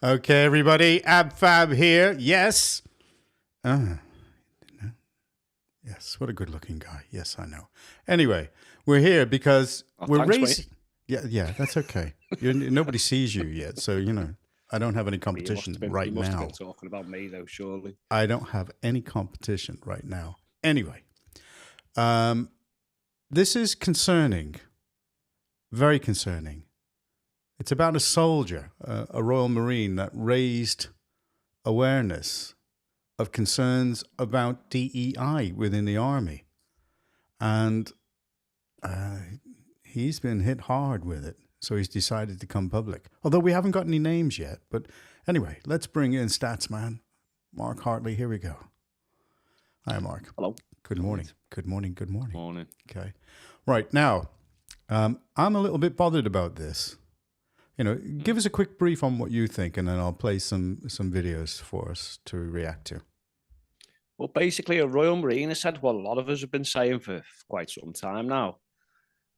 Okay, everybody. Ab Fab here. Yes. Yes, what a good-looking guy. Yes, I know. Anyway, we're here because we're racing. Yeah, that's okay. Nobody sees you yet, so I don't have any competition right now. You must have been talking about me, though, surely. I don't have any competition right now. Anyway, this is concerning, very concerning. It's about a soldier, a Royal Marine that raised awareness of concerns about DEI within the Army. And he's been hit hard with it, so he's decided to come public. Although we haven't got any names yet. But anyway, let's bring in Statsman Mark Hartley. Here we go. Hi, Mark. Hello. Good morning. Good morning. Good morning. Morning. Okay. Right, now, I'm a little bit bothered about this. Give us a quick brief on what you think, and then I'll play some videos for us to react to. Well, basically, a Royal Marine has said what a lot of us have been saying for quite some time now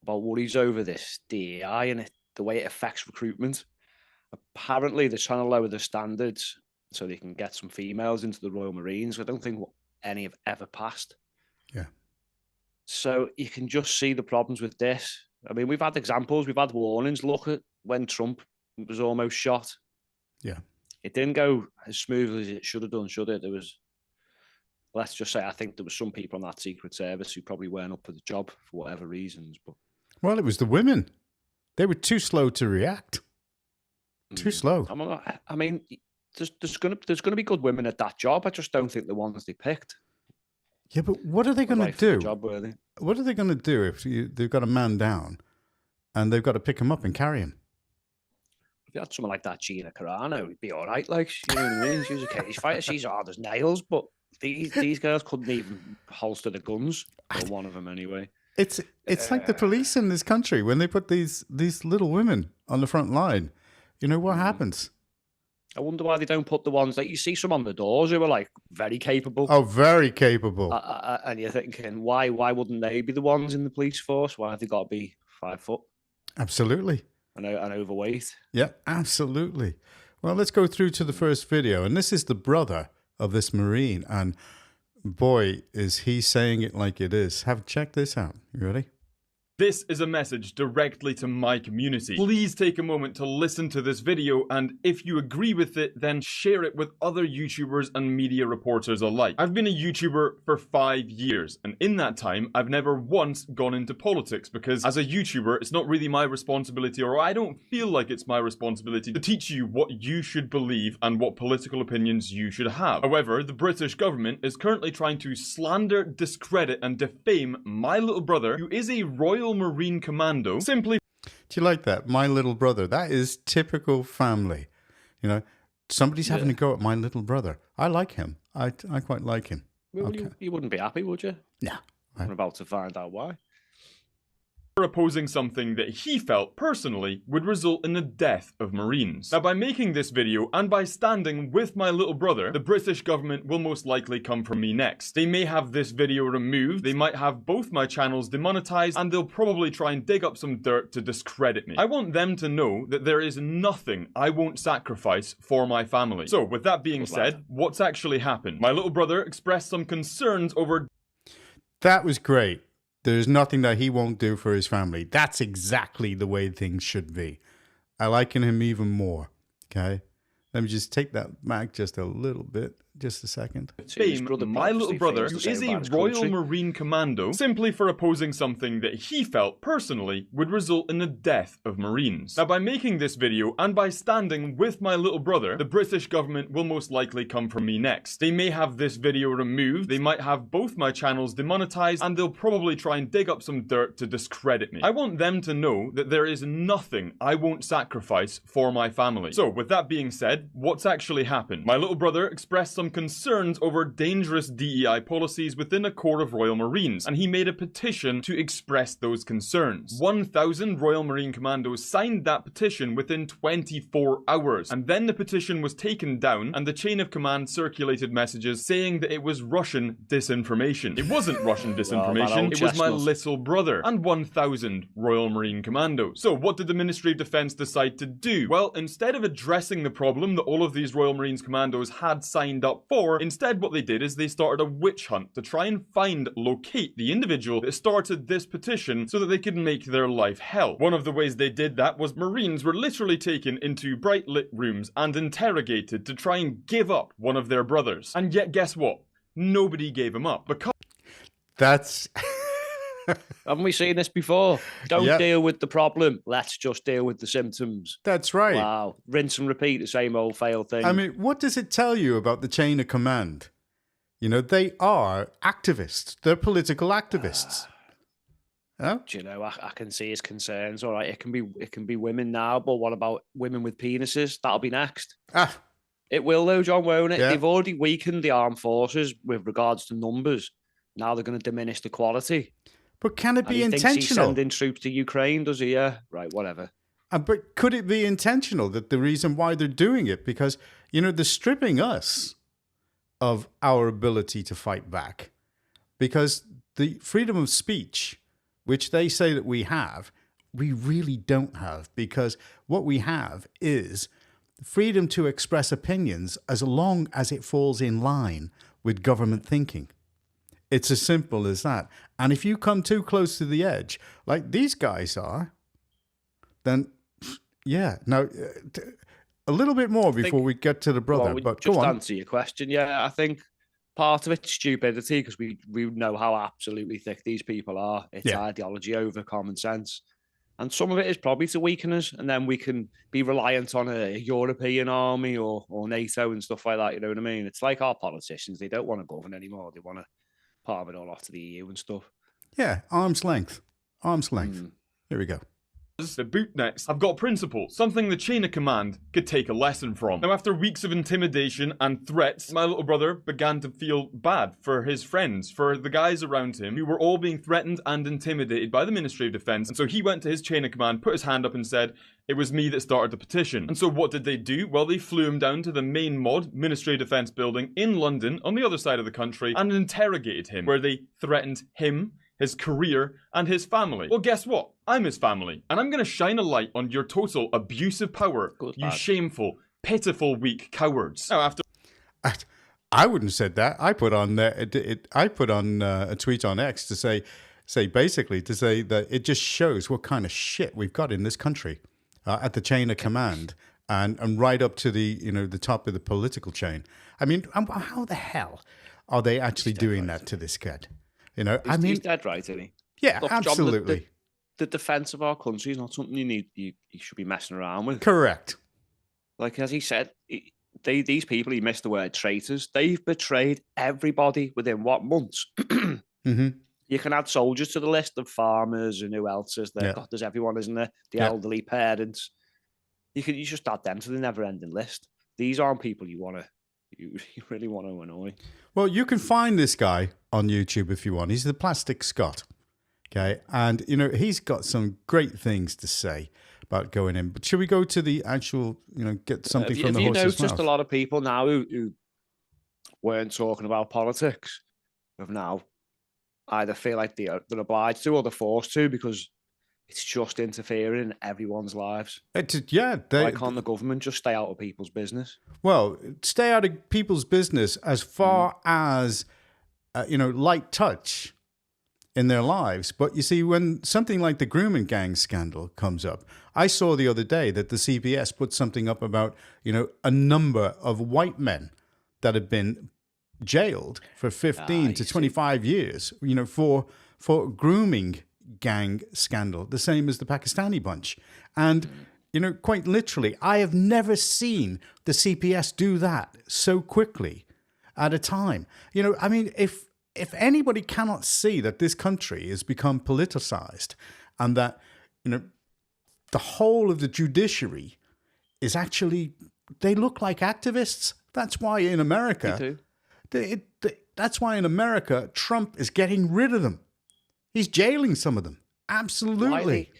about worries over this DEI and the way it affects recruitment. Apparently, they're trying to lower the standards so they can get some females into the Royal Marines. I don't think any have ever passed. Yeah. So you can just see the problems with this. I mean, we've had examples, we've had warnings. Look at when Trump was almost shot. Yeah. It didn't go as smoothly as it should have done, should it? There was, let's just say, I think there were some people on that Secret Service who probably weren't up for the job for whatever reasons. But well, it was the women. They were too slow to react. Too slow. I mean, there's gonna be good women at that job. I just don't think the ones they picked. Yeah, but what are they going to do? Job, were they? What are they going to do if they've got a man down and they've got to pick him up and carry him? If you had someone like that, Gina Carano, it'd be all right. Like, you know what I mean? She was a cage fighter. She's hard as nails, but these girls couldn't even holster the guns. Or one of them, anyway. It's like the police in this country when they put these little women on the front line. What happens? I wonder why they don't put the ones that you see some on the doors who are like very capable. Oh, very capable. And you're thinking, why wouldn't they be the ones in the police force? Why have they got to be 5 foot? Absolutely. And overweight. Yeah, absolutely. Well, let's go through to the first video. And this is the brother of this Marine. And boy, is he saying it like it is. Check this out. You ready? This is a message directly to my community. Please take a moment to listen to this video, and if you agree with it, then share it with other YouTubers and media reporters alike. I've been a YouTuber for 5 years, and in that time, I've never once gone into politics because as a YouTuber, it's not really my responsibility, or I don't feel like it's my responsibility to teach you what you should believe and what political opinions you should have. However, the British government is currently trying to slander, discredit, and defame my little brother, who is a Royal Marine Commando, simply. Do you like that? My little brother. That is typical family. Somebody's having a go at my little brother. I like him. I quite like him. Well, okay. You wouldn't be happy, would you? Yeah. I'm about to find out why. Opposing something that he felt personally would result in the death of Marines. Now, by making this video and by standing with my little brother, the British government will most likely come for me next. They may have this video removed, they might have both my channels demonetized, and they'll probably try and dig up some dirt to discredit me. I want them to know that there is nothing I won't sacrifice for my family. So, with that being said, what's actually happened? My little brother expressed some concerns over... That was great. There's nothing that he won't do for his family. That's exactly the way things should be. I like him even more. Okay? Let me just take that back just a little bit. Just a second. My little brother, who is a Royal Marine Commando, simply for opposing something that he felt personally would result in the death of Marines. Now, by making this video and by standing with my little brother, the British government will most likely come for me next. They may have this video removed, they might have both my channels demonetized, and they'll probably try and dig up some dirt to discredit me. I want them to know that there is nothing I won't sacrifice for my family. So, with that being said, what's actually happened? My little brother expressed some some concerns over dangerous DEI policies within a corps of Royal Marines, and he made a petition to express those concerns. 1,000 Royal Marine Commandos signed that petition within 24 hours, and then the petition was taken down, and the chain of command circulated messages saying that it was Russian disinformation. It wasn't Russian disinformation, it was my little brother and 1,000 Royal Marine Commandos. So what did the Ministry of Defence decide to do? Well, instead of addressing the problem that all of these Royal Marines Commandos had signed up for, instead what they did is they started a witch hunt to try and locate the individual that started this petition so that they could make their life hell. One of the ways they did that was Marines were literally taken into bright lit rooms and interrogated to try and give up one of their brothers. And yet guess what? Nobody gave him up because... That's... Haven't we seen this before? Don't deal with the problem. Let's just deal with the symptoms. That's right. Wow. Rinse and repeat the same old failed thing. I mean, what does it tell you about the chain of command? You know, they are activists. They're political activists. Do you know, I can see his concerns. All right, it can be women now, but what about women with penises? That'll be next. It will though, John, won't it? Yeah. They've already weakened the armed forces with regards to numbers. Now they're going to diminish the quality. But can it be intentional? intentional? He's sending troops to Ukraine, does he? Yeah, right, whatever. But could it be intentional that the reason why they're doing it? Because, you know, they're stripping us of our ability to fight back. Because the freedom of speech, which they say that we have, we really don't have. Because what we have is freedom to express opinions as long as it falls in line with government thinking. It's as simple as that. And if you come too close to the edge, like these guys are, then, yeah. Now, a little bit more before we get to the brother. Well, but just go on. Answer your question. Yeah, I think part of it's stupidity because we know how absolutely thick these people are. It's ideology over common sense. And some of it is probably to weaken us, and then we can be reliant on a European army or NATO and stuff like that. You know what I mean? It's like our politicians. They don't want to govern anymore. They want to palm it all off to the EU and stuff. Yeah, arm's length. Arm's length. Here we go. The bootnecks have got principles, something the chain of command could take a lesson from. Now, after weeks of intimidation and threats, my little brother began to feel bad for his friends, for the guys around him who were all being threatened and intimidated by the Ministry of Defence. And so he went to his chain of command, put his hand up and said, it was me that started the petition. And so what did they do? Well, they flew him down to the main mod Ministry of Defence building in London on the other side of the country and interrogated him, where they threatened him, his career, and his family. Well, guess what? I'm his family, and I'm going to shine a light on your total abuse of power, you shameful, pitiful, weak cowards. Now, after... I wouldn't have said that. I put on a tweet on X to say that it just shows what kind of shit we've got in this country at the chain of command and right up to the top of the political chain. I mean, how the hell are they actually doing that to this kid? You know, he's dead right, isn't he? Yeah, look, absolutely. John, the defense of our country is not something you should be messing around with. Correct. Like, as he said, these people, he missed the word traitors. They've betrayed everybody within what, months? Mm-hmm. You can add soldiers to the list of farmers and who else is there. God, there's everyone, isn't there? The elderly parents. You just add them to the never-ending list. These aren't people you really want to annoy. Well, you can find this guy on YouTube if you want. He's the Plastic Scott. Okay. And, you know, he's got some great things to say about going in. But should we go to the actual, get something from the horse's mouth? Have you noticed a lot of people now who weren't talking about politics have now either feel like they're obliged to or they're forced to because it's just interfering in everyone's lives. Why can't the government just stay out of people's business? Well, stay out of people's business as far as, light touch in their lives. But you see, when something like the grooming gang scandal comes up, I saw the other day that the CBS put something up about, a number of white men that had been jailed for 15 to 25 years, for grooming gang scandal, the same as the Pakistani bunch. And, quite literally, I have never seen the CPS do that so quickly at a time. If anybody cannot see that this country has become politicized and that, the whole of the judiciary is actually, they look like activists. That's why in America, that's why in America, Trump is getting rid of them. He's jailing some of them. Absolutely.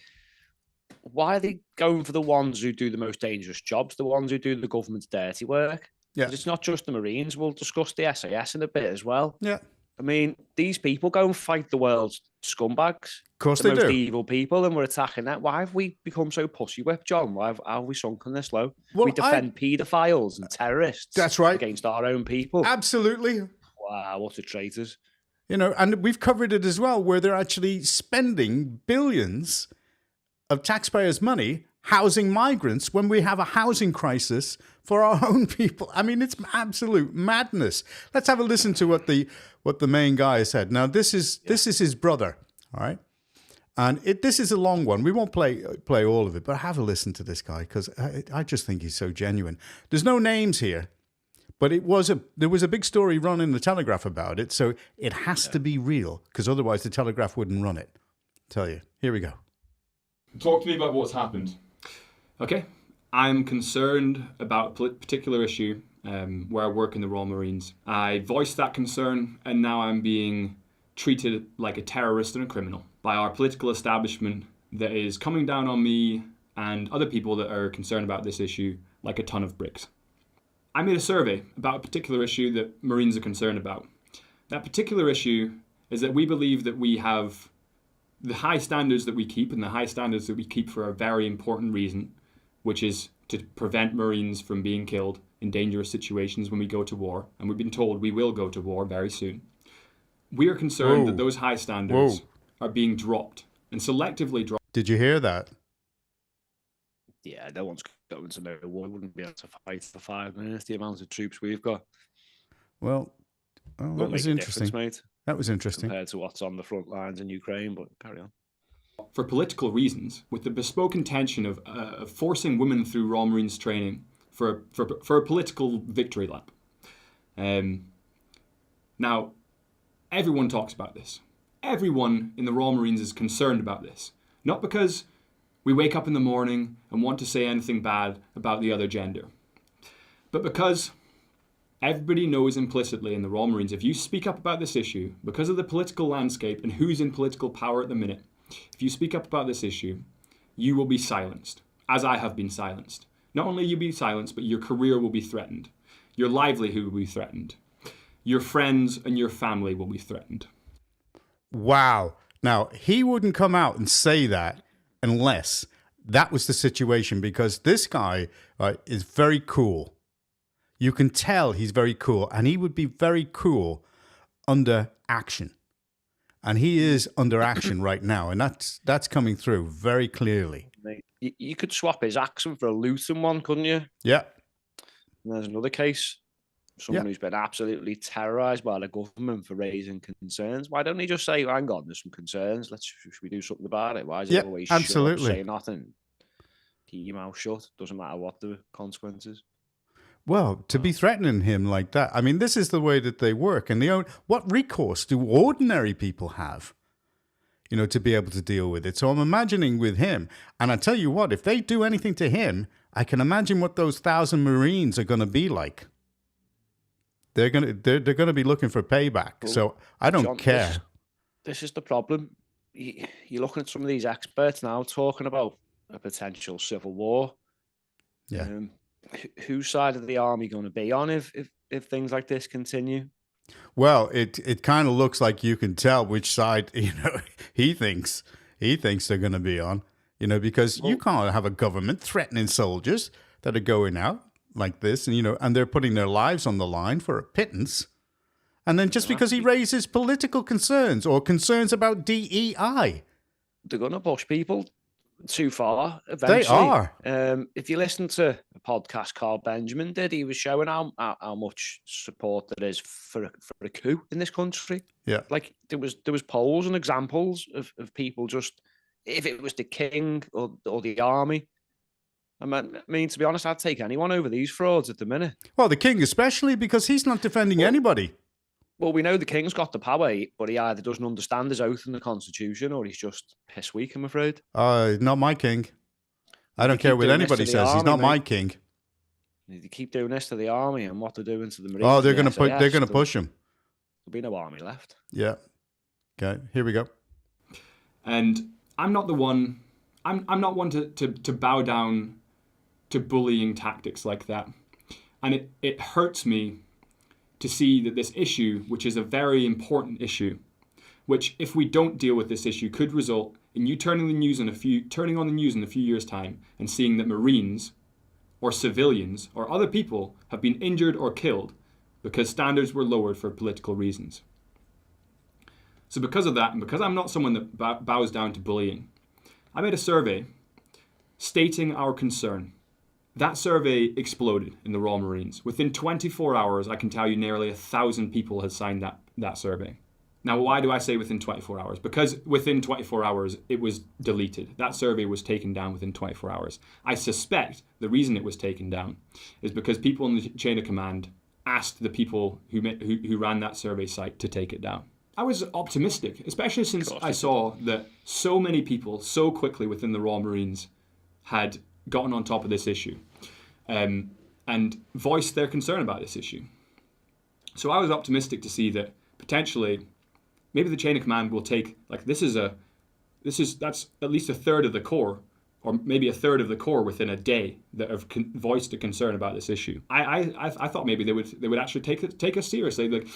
Why are they going for the ones who do the most dangerous jobs, the ones who do the government's dirty work? Yeah. 'Cause it's not just the Marines. We'll discuss the SAS in a bit as well. Yeah. I mean, these people go and fight the world's scumbags. Of course the they most do. evil people, and we're attacking that. Why have we become so pussy whipped, John? Why have we sunken this low? Well, we defend paedophiles and terrorists. That's right. Against our own people. Absolutely. Wow, what a traitors. You know, and we've covered it as well, where they're actually spending billions of taxpayers' money housing migrants when we have a housing crisis for our own people. I mean, it's absolute madness. Let's have a listen to what the main guy said. Now, this is his brother, all right? And this is a long one. We won't play all of it, but have a listen to this guy, because I just think he's so genuine. There's no names here, but there was a big story run in the Telegraph about it, so it has to be real, because otherwise the Telegraph wouldn't run it. I'll tell you. Here we go. Talk to me about what's happened. Okay, I'm concerned about a particular issue where I work in the Royal Marines. I voiced that concern, and now I'm being treated like a terrorist and a criminal by our political establishment that is coming down on me and other people that are concerned about this issue like a ton of bricks. I made a survey about a particular issue that Marines are concerned about. That particular issue is that we believe that we have the high standards that we keep, and the high standards that we keep for a very important reason, which is to prevent Marines from being killed in dangerous situations when we go to war. And we've been told we will go to war very soon. We are concerned that those high standards are being dropped and selectively dropped. Did you hear that? Yeah, no one's going to know war. We wouldn't be able to fight for 5 minutes, the amount of troops we've got. Well, that was interesting. Mate, that was interesting. Compared to what's on the front lines in Ukraine, but carry on. For political reasons, with the bespoke intention of forcing women through Royal Marines training for a political victory lap. Now, everyone talks about this. Everyone in the Royal Marines is concerned about this. Not because we wake up in the morning and want to say anything bad about the other gender, but because everybody knows implicitly in the Royal Marines, if you speak up about this issue, because of the political landscape and who's in political power at the minute, if you speak up about this issue, you will be silenced, as I have been silenced. Not only you be silenced, but your career will be threatened. Your livelihood will be threatened. Your friends and your family will be threatened. Wow. Now, he wouldn't come out and say that unless that was the situation, because this guy is very cool. You can tell he's very cool, and he would be very cool under action. And he is under action right now, and that's coming through very clearly. You could swap his accent for a Luton one, couldn't you? Yeah. And there's another case. Someone who's been absolutely terrorised by the government for raising concerns. Why don't he just say, hang on, there's some concerns. Should we do something about it? Why is it always absolutely. Shut up, say nothing? Keep your mouth shut. Doesn't matter what the consequences. Well, to be threatening him like that, I mean, this is the way that they work. And what recourse do ordinary people have, to be able to deal with it? So I'm imagining with him, and I tell you what, if they do anything to him, I can imagine what those 1,000 Marines are going to be like. They're going to be looking for payback. Well, so I don't care. This is the problem. You're looking at some of these experts now talking about a potential civil war. Yeah. Whose side of the army going to be on if things like this continue? Well, it kind of looks like you can tell which side he thinks they're going to be on. Because you can't have a government threatening soldiers that are going out like this, and they're putting their lives on the line for a pittance. And then just because he raises political concerns or concerns about DEI, they're going to push people too far eventually. They are. If you listen to a podcast Carl Benjamin did, he was showing how much support there is for a coup in this country. Yeah, like there was polls and examples of people just, if it was the king or the army. I mean, to be honest, I'd take anyone over these frauds at the minute. Well, the king especially, because he's not defending anybody. Well, we know the king's got the power, but he either doesn't understand his oath in the constitution or he's just piss weak, I'm afraid. Not my king. I don't care what anybody says. He's not my king. They keep doing this to the army and what they're doing to the Marines. Oh, they're and going the to SAS, push him. There'll be no army left. Yeah. Okay. Here we go. And I'm not the one. I'm not one to bow down to bullying tactics like that. And it hurts me to see that this issue, which is a very important issue, which if we don't deal with this issue could result in you turning on the news in a few years' time and seeing that Marines or civilians or other people have been injured or killed because standards were lowered for political reasons. So because of that, and because I'm not someone that bows down to bullying, I made a survey stating our concern. That survey exploded in the Royal Marines. Within 24 hours, I can tell you nearly 1,000 people had signed that survey. Now, why do I say within 24 hours? Because within 24 hours, it was deleted. That survey was taken down within 24 hours. I suspect the reason it was taken down is because people in the chain of command asked the people who ran that survey site to take it down. I was optimistic, especially since I saw that so many people so quickly within the Royal Marines had gotten on top of this issue and voiced their concern about this issue. So I was optimistic to see that potentially maybe the chain of command will take, like, that's at least a third of the corps, or maybe a third of the corps within a day that have voiced a concern about this issue. I thought maybe they would actually take us seriously. Like,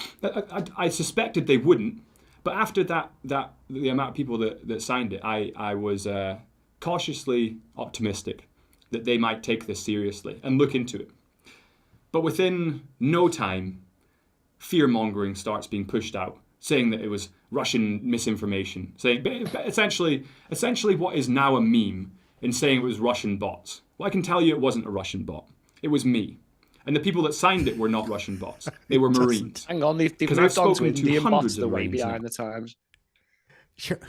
I suspected they wouldn't, but after the amount of people that signed it, I was cautiously optimistic that they might take this seriously and look into it. But within no time, fear-mongering starts being pushed out, saying that it was Russian misinformation, saying essentially what is now a meme, in saying it was Russian bots. Well, I can tell you it wasn't a Russian bot. It was me. And the people that signed it were not Russian bots. They were Marines. Hang on, they've moved on to Indian bots. They're way behind the times. Sure.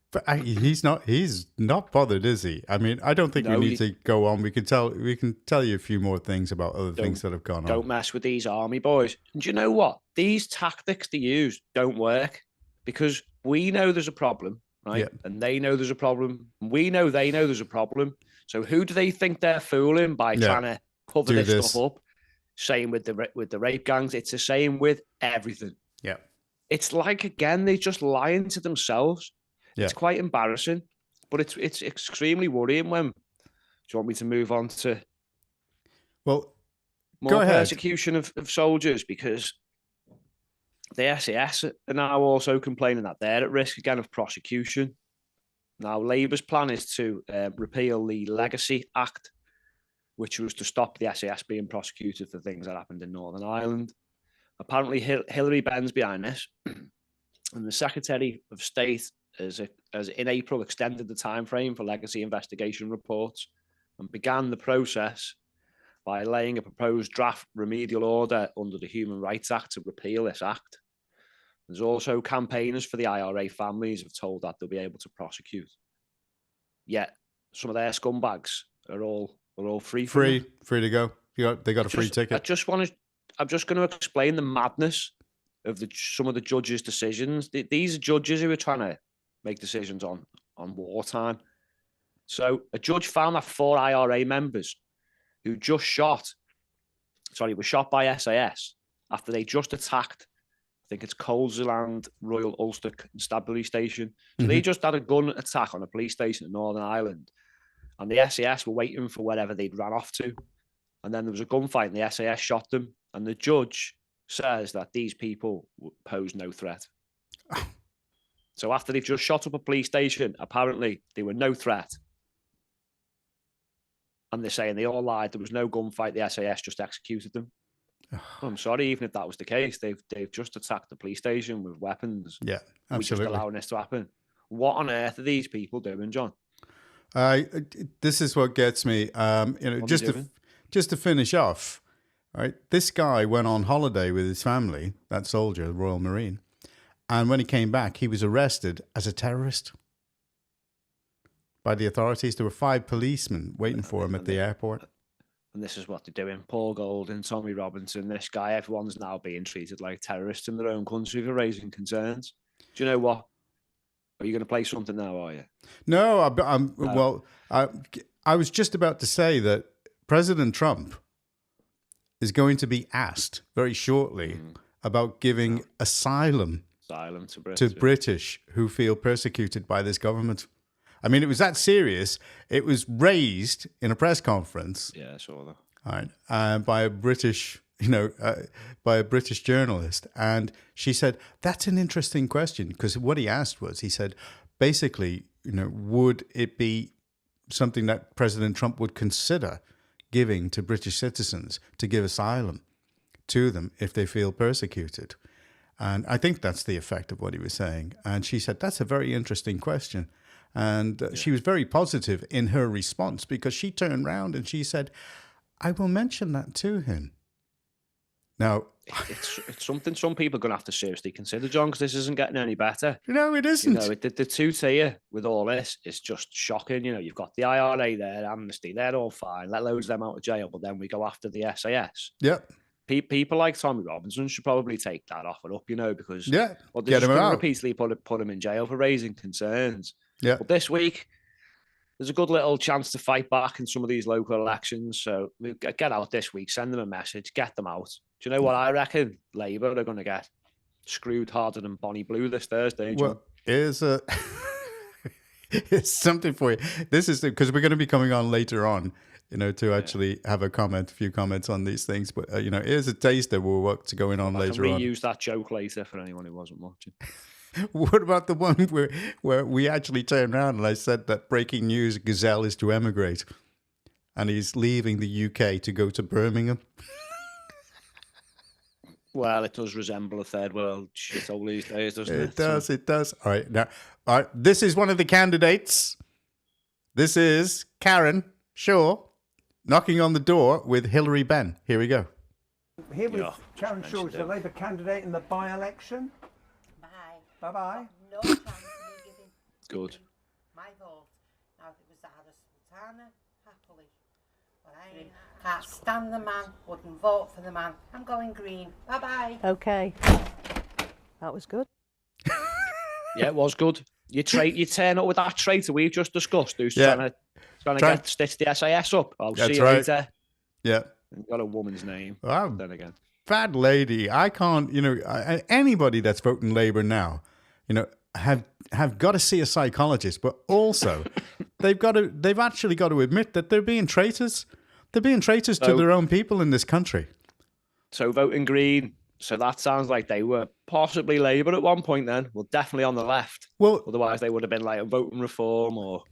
But he's not bothered, is he? I mean, I don't think we need to go on. We can tell you a few more things about other things that have gone on. Don't mess with these army boys. And do you know what? These tactics they use don't work because we know there's a problem, right? Yep. And they know there's a problem. We know they know there's a problem. So who do they think they're fooling by trying to cover this stuff up? Same with the rape gangs. It's the same with everything. Yeah. It's like, again, they're just lying to themselves. Yeah. It's quite embarrassing, but it's extremely worrying when. Do you want me to move on to more persecution of soldiers? Because the SAS are now also complaining that they're at risk again of prosecution. Now, Labour's plan is to repeal the Legacy Act, which was to stop the SAS being prosecuted for things that happened in Northern Ireland. Apparently, Hillary Benn's behind this, and the Secretary of State has in April extended the time frame for legacy investigation reports and began the process by laying a proposed draft remedial order under the Human Rights Act to repeal this act. There's also campaigners for the IRA families have told that they'll be able to prosecute. Yet some of their scumbags are all free to go. They got a free ticket. I'm just going to explain the madness of some of the judges' decisions. These are judges who are trying to make decisions on wartime. So a judge found that 4 IRA members who were shot by SAS after they just attacked, I think it's Colesland Royal Ulster Constabulary Station. So they just had a gun attack on a police station in Northern Ireland, and the SAS were waiting for wherever they'd ran off to. And then there was a gunfight and the SAS shot them. And the judge says that these people pose no threat. So after they've just shot up a police station, apparently they were no threat. And they're saying they all lied. There was no gunfight. The SAS just executed them. I'm sorry, even if that was the case, they've just attacked the police station with weapons. Yeah, absolutely. We're just allowing this to happen. What on earth are these people doing, John? This is what gets me. Just to finish off, right? This guy went on holiday with his family, that soldier, Royal Marine, and when he came back, he was arrested as a terrorist by the authorities. There were 5 policemen waiting for him at the airport. And this is what they're doing. Paul Golding, Tommy Robinson, this guy, everyone's now being treated like terrorists in their own country for raising concerns. Do you know what? Are you going to play something now, are you? No, I was just about to say that President Trump is going to be asked very shortly about giving asylum to British who feel persecuted by this government. I mean, it was that serious. It was raised in a press conference. Yeah, I saw that. All right, by a British, by a British journalist, and she said that's an interesting question, because what he asked was, he said, basically, would it be something that President Trump would consider giving to British citizens to give asylum to them if they feel persecuted? And I think that's the effect of what he was saying. And she said, that's a very interesting question. And she was very positive in her response, because she turned around and she said, I will mention that to him. Now, it's something some people are going to have to seriously consider, John, because this isn't getting any better. No, it isn't. The two-tier with all this is just shocking. You've got the IRA there, Amnesty, they're all fine. Let loads of them out of jail, but then we go after the SAS. Yep. People like Tommy Robinson should probably take that offer up, because they're get just him going to out. repeatedly put him in jail for raising concerns. Yeah. But this week, there's a good little chance to fight back in some of these local elections. So we get out this week, send them a message, get them out. Do you know what I reckon? Labour are going to get screwed harder than Bonnie Blue this Thursday. John. Well, here's something for you. This is because we're going to be coming on later on, to actually have a few comments on these things. But, here's a taster of what's going on later on. Reuse that joke later for anyone who wasn't watching. What about the one where we actually turned around and I said that breaking news, Gazelle is to emigrate and he's leaving the UK to go to Birmingham? Well, it does resemble a third world shithole these days, doesn't it? It does. All right. This is one of the candidates. This is Karen Shaw knocking on the door with Hilary Benn. Here we go. Here with Karen Shaw, the Labour candidate in the by-election. Bye-bye. No chance of me giving Good. my vote. Now, if it was Zahra Sultana, happily. But I can't stand the man, wouldn't vote for the man. I'm going green. Bye-bye. Okay. That was good. Yeah, it was good. You turn up with that traitor we've just discussed, who's trying to stitch the SAS up. I'll see you later. Yeah. You've got a woman's name. Wow. Then again. Bad lady. I can't, anybody that's voting Labour now, have got to see a psychologist, but also they've actually got to admit that they're being traitors. They're being traitors to their own people in this country. So voting Green. So that sounds like they were possibly Labour at one point then. Well, definitely on the left. Well, otherwise they would have been like a voting reform or.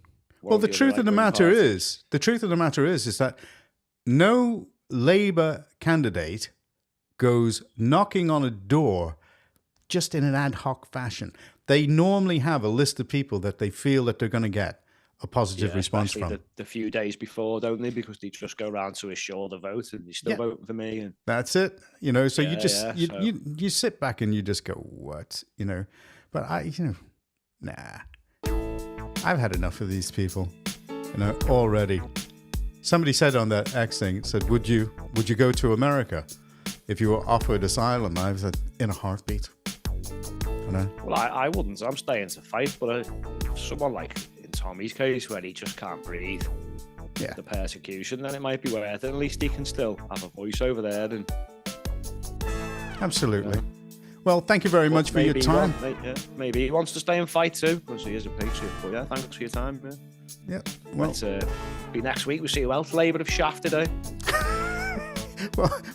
Well, the truth of the matter is that no Labour candidate goes knocking on a door just in an ad hoc fashion. They normally have a list of people that they feel that they're going to get a positive response from. The few days before, don't they? Because they just go around to assure the vote and they still voting for me. And that's it. So you sit back and you just go, what? But nah. I've had enough of these people, already. Somebody said on that X thing, said, would you go to America if you were offered asylum? I said, in a heartbeat. Well, I wouldn't. I'm staying to fight, but someone like in Tommy's case, where he just can't breathe the persecution, then it might be worth it. At least he can still have a voice over there. And absolutely. Well, thank you very much for your time. Maybe he wants to stay and fight too, because he is a patriot. But yeah, thanks for your time. Yeah. Well, let's be next week. We'll see who else Labour have shafted. Well,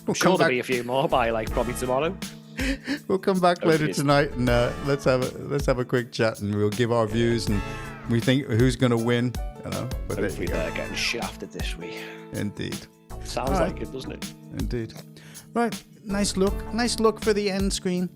I'm sure there'll be a few more by probably tomorrow. We'll come back later tonight and let's have a quick chat and we'll give our views and we think who's going to win. But hopefully they're getting shafted this week. Indeed. Sounds like it, doesn't it? Indeed. Right. Nice look for the end screen.